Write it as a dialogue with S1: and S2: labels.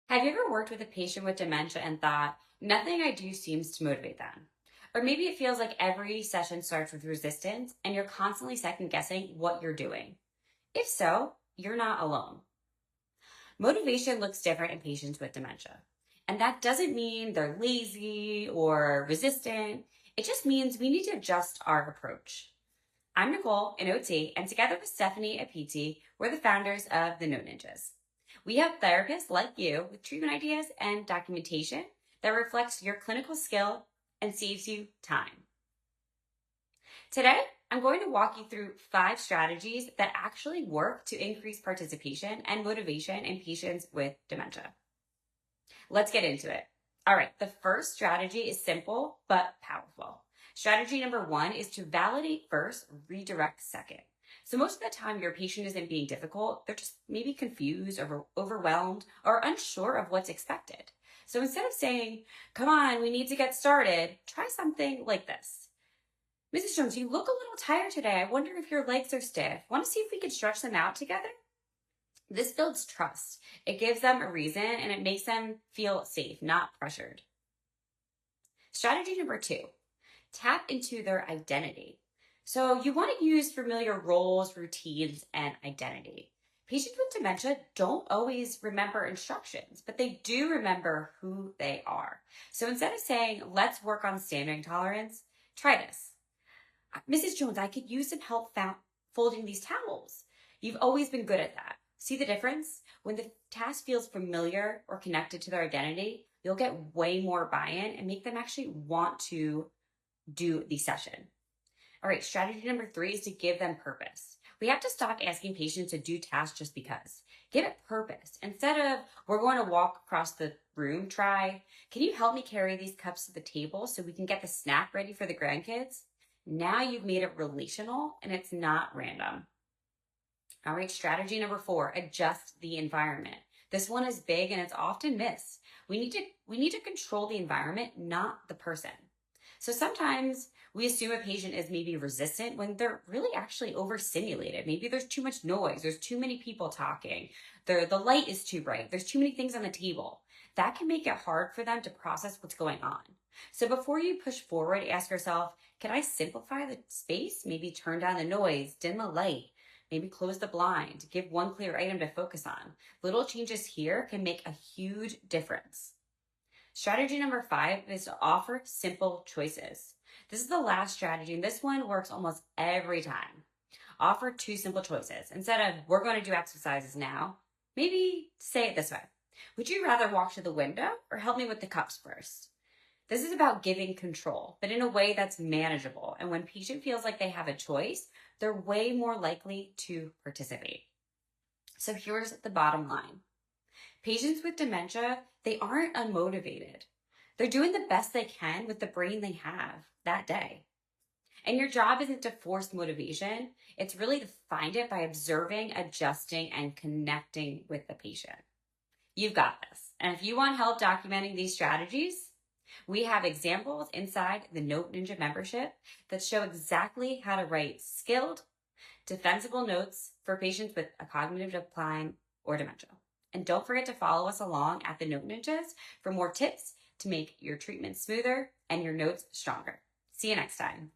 S1: Have you ever worked with a patient with dementia and thought, nothing I do seems to motivate them? Or maybe it feels like every session starts with resistance and you're constantly second guessing what you're doing. If so, you're not alone. Motivation looks different in patients with dementia. And that doesn't mean they're lazy or resistant. It just means we need to adjust our approach. I'm Nicole, an OT, and together with Stephanie, a PT, we're the founders of the Note Ninjas. We have therapists like you with treatment ideas and documentation that reflects your clinical skill and saves you time. Today, I'm going to walk you through 5 strategies that actually work to increase participation and motivation in patients with dementia. Let's get into it. All right, the first strategy is simple but powerful. Strategy number 1 is to validate first, redirect second. So most of the time your patient isn't being difficult, they're just maybe confused or overwhelmed or unsure of what's expected. So instead of saying, come on, we need to get started, try something like this. Mrs. Jones, you look a little tired today. I wonder if your legs are stiff. Want to see if we can stretch them out together? This builds trust. It gives them a reason and it makes them feel safe, not pressured. Strategy number 2, tap into their identity. So you want to use familiar roles, routines, and identity. Patients with dementia don't always remember instructions, but they do remember who they are. So instead of saying, let's work on standing tolerance, try this. Mrs. Jones, I could use some help folding these towels. You've always been good at that. See the difference? When the task feels familiar or connected to their identity, you'll get way more buy-in and make them actually want to do the session. All right, strategy number 3 is to give them purpose. We have to stop asking patients to do tasks just because. Give it purpose. Instead of, we're going to walk across the room, try, can you help me carry these cups to the table so we can get the snack ready for the grandkids? Now you've made it relational and it's not random. All right, strategy number 4, adjust the environment. This one is big and it's often missed. We need to control the environment, not the person. So sometimes we assume a patient is maybe resistant when they're really actually overstimulated. Maybe there's too much noise, there's too many people talking, the light is too bright, there's too many things on the table. That can make it hard for them to process what's going on. So before you push forward, ask yourself, can I simplify the space? Maybe turn down the noise, dim the light, maybe close the blind, give one clear item to focus on. Little changes here can make a huge difference. Strategy number 5 is to offer simple choices. This is the last strategy, and this one works almost every time. Offer 2 simple choices. Instead of, we're going to do exercises now, maybe say it this way. Would you rather walk to the window or help me with the cups first? This is about giving control, but in a way that's manageable. And when patient feels like they have a choice, they're way more likely to participate. So here's the bottom line. Patients with dementia, they aren't unmotivated. They're doing the best they can with the brain they have that day. And your job isn't to force motivation. It's really to find it by observing, adjusting, and connecting with the patient. You've got this. And if you want help documenting these strategies, we have examples inside the Note Ninja membership that show exactly how to write skilled, defensible notes for patients with a cognitive decline or dementia. And don't forget to follow us along at the Note Ninjas for more tips to make your treatment smoother and your notes stronger. See you next time.